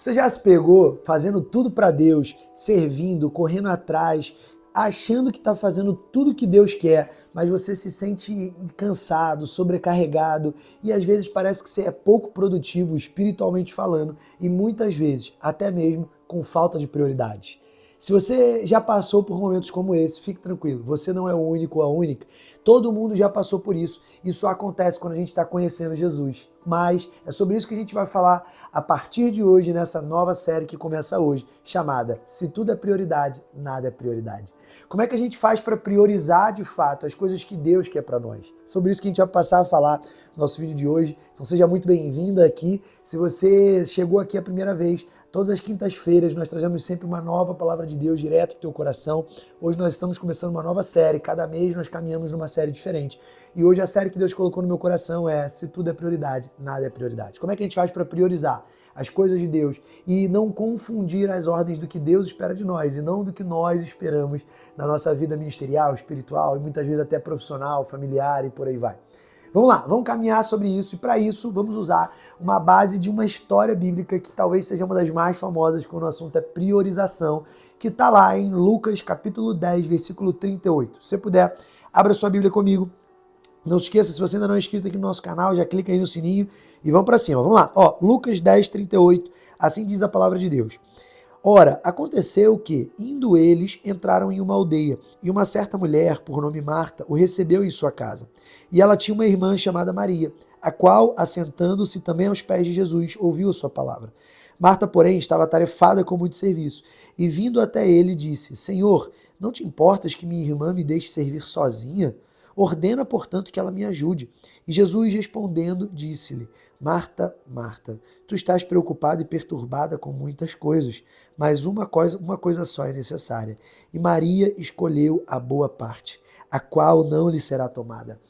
Você já se pegou fazendo tudo para Deus, servindo, correndo atrás, achando que está fazendo tudo que Deus quer, mas você se sente cansado, sobrecarregado e às vezes parece que você é pouco produtivo espiritualmente falando e muitas vezes até mesmo com falta de prioridades. Se você já passou por momentos como esse, fique tranquilo, você não é o único ou a única. Todo mundo já passou por isso. Isso acontece quando a gente está conhecendo Jesus. Mas é sobre isso que a gente vai falar a partir de hoje, nessa nova série que começa hoje, chamada Se Tudo é Prioridade, Nada é Prioridade. Como é que a gente faz para priorizar de fato as coisas que Deus quer para nós? Sobre isso que a gente vai passar a falar no nosso vídeo de hoje. Então seja muito bem-vinda aqui. Se você chegou aqui a primeira vez, todas as quintas-feiras nós trazemos sempre uma nova palavra de Deus direto para o teu coração. Hoje nós estamos começando uma nova série. Cada mês nós caminhamos numa série diferente. E hoje a série que Deus colocou no meu coração é Se Tudo é Prioridade, Nada é Prioridade. Como é que a gente faz para priorizar as coisas de Deus e não confundir as ordens do que Deus espera de nós e não do que nós esperamos na nossa vida ministerial, espiritual e muitas vezes até profissional, familiar e por aí vai. Vamos lá, vamos caminhar sobre isso e para isso vamos usar uma base de uma história bíblica que talvez seja uma das mais famosas quando o assunto é priorização, que está lá em Lucas capítulo 10, versículo 38. Se você puder, abra sua Bíblia comigo. Não se esqueça, se você ainda não é inscrito aqui no nosso canal, já clica aí no sininho e vamos para cima. Vamos lá. Ó, Lucas 10, 38, assim diz a palavra de Deus. Ora, aconteceu que, indo eles, entraram em uma aldeia, e uma certa mulher, por nome Marta, o recebeu em sua casa. E ela tinha uma irmã chamada Maria, a qual, assentando-se também aos pés de Jesus, ouviu a sua palavra. Marta, porém, estava atarefada com muito serviço, e vindo até ele, disse, Senhor, não te importas que minha irmã me deixe servir sozinha? Ordena, portanto, que ela me ajude. E Jesus, respondendo, disse-lhe, Marta, Marta, tu estás preocupada e perturbada com muitas coisas, mas uma coisa só é necessária. E Maria escolheu a boa parte, a qual não lhe será tomada.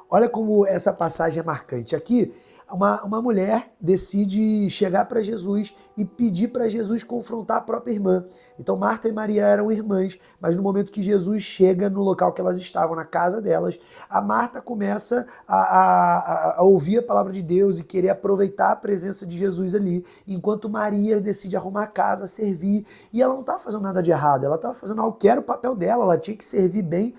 Olha como essa passagem é marcante. Aqui, uma mulher decide chegar para Jesus e pedir para Jesus confrontar a própria irmã. Então Marta e Maria eram irmãs, mas no momento que Jesus chega no local que elas estavam, na casa delas, a Marta começa a ouvir a palavra de Deus e querer aproveitar a presença de Jesus ali, enquanto Maria decide arrumar a casa, servir, e ela não estava fazendo nada de errado, ela estava fazendo algo que era o papel dela, ela tinha que servir bem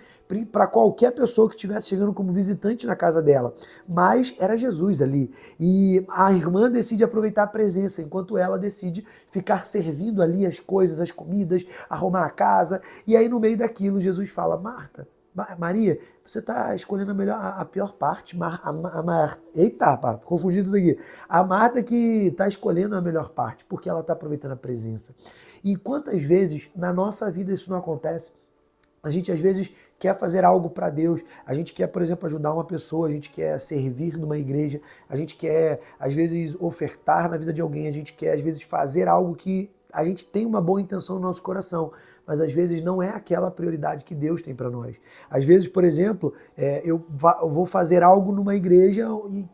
para qualquer pessoa que estivesse chegando como visitante na casa dela, mas era Jesus ali, e a irmã decide aproveitar a presença, enquanto ela decide ficar servindo ali as coisas, as comidas, arrumar a casa, e aí no meio daquilo Jesus fala, Marta, Maria, você está escolhendo a pior parte, eita, pá, confundi tudo aqui, a Marta que está escolhendo a melhor parte, porque ela está aproveitando a presença. E quantas vezes na nossa vida isso não acontece? A gente às vezes quer fazer algo para Deus, a gente quer, por exemplo, ajudar uma pessoa, a gente quer servir numa igreja, a gente quer, às vezes, ofertar na vida de alguém, a gente quer, às vezes, fazer algo que a gente tem uma boa intenção no nosso coração, mas às vezes não é aquela prioridade que Deus tem para nós. Às vezes, por exemplo, eu vou fazer algo numa igreja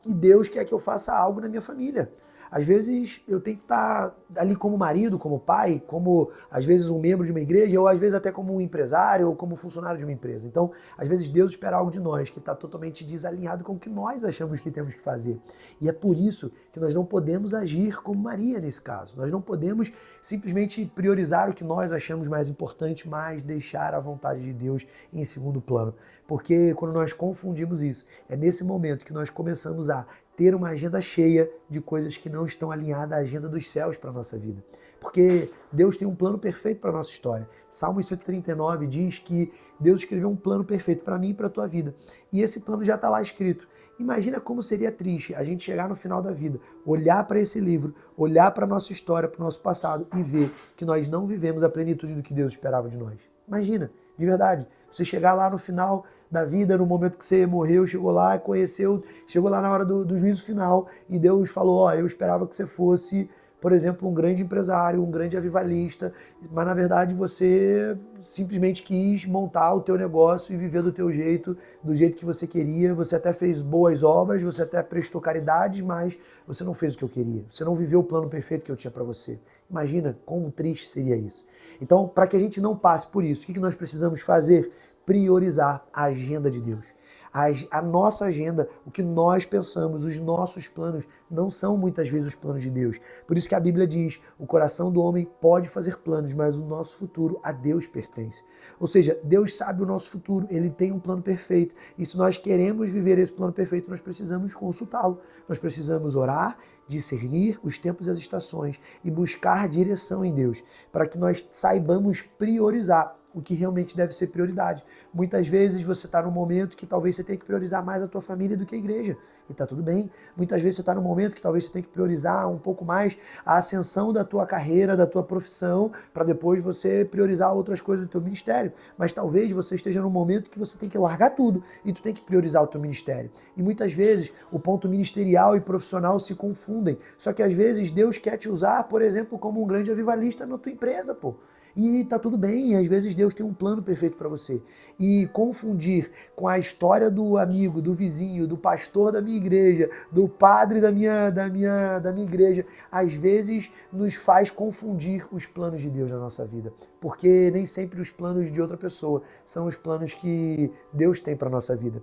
e Deus quer que eu faça algo na minha família. Às vezes eu tenho que estar ali como marido, como pai, como às vezes um membro de uma igreja, ou às vezes até como um empresário ou como funcionário de uma empresa. Então, às vezes Deus espera algo de nós que está totalmente desalinhado com o que nós achamos que temos que fazer. E é por isso que nós não podemos agir como Maria nesse caso. Nós não podemos simplesmente priorizar o que nós achamos mais importante, mas deixar a vontade de Deus em segundo plano. Porque quando nós confundimos isso, é nesse momento que nós começamos a ter uma agenda cheia de coisas que não estão alinhadas à agenda dos céus para a nossa vida. Porque Deus tem um plano perfeito para a nossa história. Salmo 139 diz que Deus escreveu um plano perfeito para mim e para a tua vida. E esse plano já está lá escrito. Imagina como seria triste a gente chegar no final da vida, olhar para esse livro, olhar para a nossa história, para o nosso passado e ver que nós não vivemos a plenitude do que Deus esperava de nós. Imagina, de verdade, você chegar lá no final da vida, no momento que você morreu, chegou lá e conheceu, chegou lá na hora do juízo final e Deus falou, ó, eu esperava que você fosse, por exemplo, um grande empresário, um grande avivalista, mas na verdade você simplesmente quis montar o teu negócio e viver do teu jeito, do jeito que você queria, você até fez boas obras, você até prestou caridades, mas você não fez o que eu queria, você não viveu o plano perfeito que eu tinha para você. Imagina como triste seria isso. Então, para que a gente não passe por isso, o que nós precisamos fazer? Priorizar a agenda de Deus. A nossa agenda, o que nós pensamos, os nossos planos, não são muitas vezes os planos de Deus. Por isso que a Bíblia diz, o coração do homem pode fazer planos, mas o nosso futuro a Deus pertence. Ou seja, Deus sabe o nosso futuro, Ele tem um plano perfeito. E se nós queremos viver esse plano perfeito, nós precisamos consultá-lo. Nós precisamos orar, discernir os tempos e as estações e buscar direção em Deus, para que nós saibamos priorizar o que realmente deve ser prioridade. Muitas vezes você está num momento que talvez você tenha que priorizar mais a tua família do que a igreja. E está tudo bem. Muitas vezes você está num momento que talvez você tenha que priorizar um pouco mais a ascensão da tua carreira, da tua profissão, para depois você priorizar outras coisas do teu ministério. Mas talvez você esteja num momento que você tem que largar tudo e tu tem que priorizar o teu ministério. E muitas vezes o ponto ministerial e profissional se confundem. Só que às vezes Deus quer te usar, por exemplo, como um grande avivalista na tua empresa, pô. E tá tudo bem, às vezes Deus tem um plano perfeito para você. E confundir com a história do amigo, do vizinho, do pastor da minha igreja, do padre da minha igreja, às vezes nos faz confundir os planos de Deus na nossa vida. Porque nem sempre os planos de outra pessoa são os planos que Deus tem para nossa vida.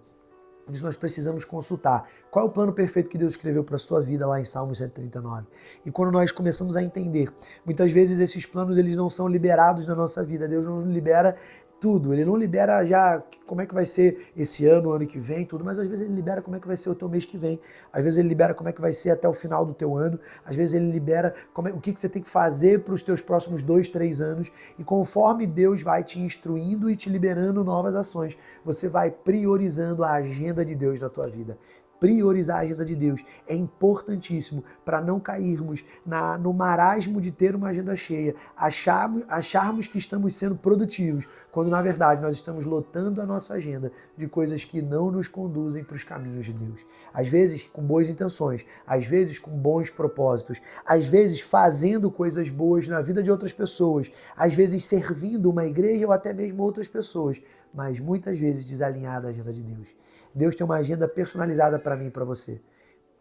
Por isso nós precisamos consultar qual é o plano perfeito que Deus escreveu para a sua vida lá em Salmo 139. E quando nós começamos a entender, muitas vezes esses planos eles não são liberados na nossa vida. Deus não libera tudo. Ele não libera já como é que vai ser esse ano, o ano que vem, tudo, mas às vezes ele libera como é que vai ser o teu mês que vem. Às vezes ele libera como é que vai ser até o final do teu ano. Às vezes ele libera o que você tem que fazer para os teus próximos 2, 3 anos. E conforme Deus vai te instruindo e te liberando novas ações, você vai priorizando a agenda de Deus na tua vida. Priorizar a agenda de Deus é importantíssimo para não cairmos no marasmo de ter uma agenda cheia, acharmos que estamos sendo produtivos, quando na verdade nós estamos lotando a nossa agenda de coisas que não nos conduzem para os caminhos de Deus. Às vezes com boas intenções, às vezes com bons propósitos, às vezes fazendo coisas boas na vida de outras pessoas, às vezes servindo uma igreja ou até mesmo outras pessoas, mas muitas vezes desalinhada da agenda de Deus. Deus tem uma agenda personalizada para mim e para você.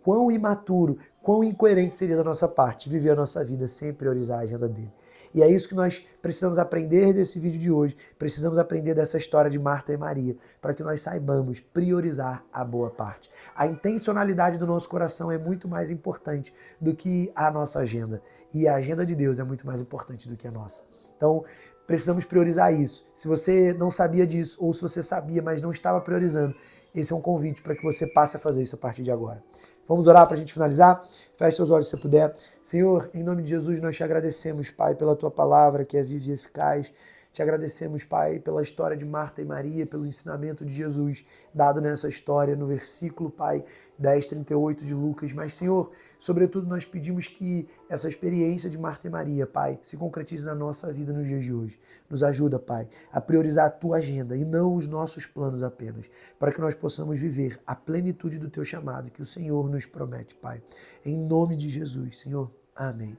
Quão imaturo, quão incoerente seria da nossa parte viver a nossa vida sem priorizar a agenda dele. E é isso que nós precisamos aprender desse vídeo de hoje, precisamos aprender dessa história de Marta e Maria, para que nós saibamos priorizar a boa parte. A intencionalidade do nosso coração é muito mais importante do que a nossa agenda. E a agenda de Deus é muito mais importante do que a nossa. Então, precisamos priorizar isso. Se você não sabia disso, ou se você sabia, mas não estava priorizando, esse é um convite para que você passe a fazer isso a partir de agora. Vamos orar para a gente finalizar? Feche seus olhos se puder. Senhor, em nome de Jesus, nós te agradecemos, Pai, pela tua palavra que é viva e eficaz. Te agradecemos, Pai, pela história de Marta e Maria, pelo ensinamento de Jesus dado nessa história, no versículo, Pai, 10:38 de Lucas. Mas, Senhor, sobretudo nós pedimos que essa experiência de Marta e Maria, Pai, se concretize na nossa vida nos dias de hoje. Nos ajuda, Pai, a priorizar a tua agenda e não os nossos planos apenas, para que nós possamos viver a plenitude do teu chamado que o Senhor nos promete, Pai. Em nome de Jesus, Senhor. Amém.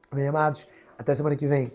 Amém, amados. Até semana que vem.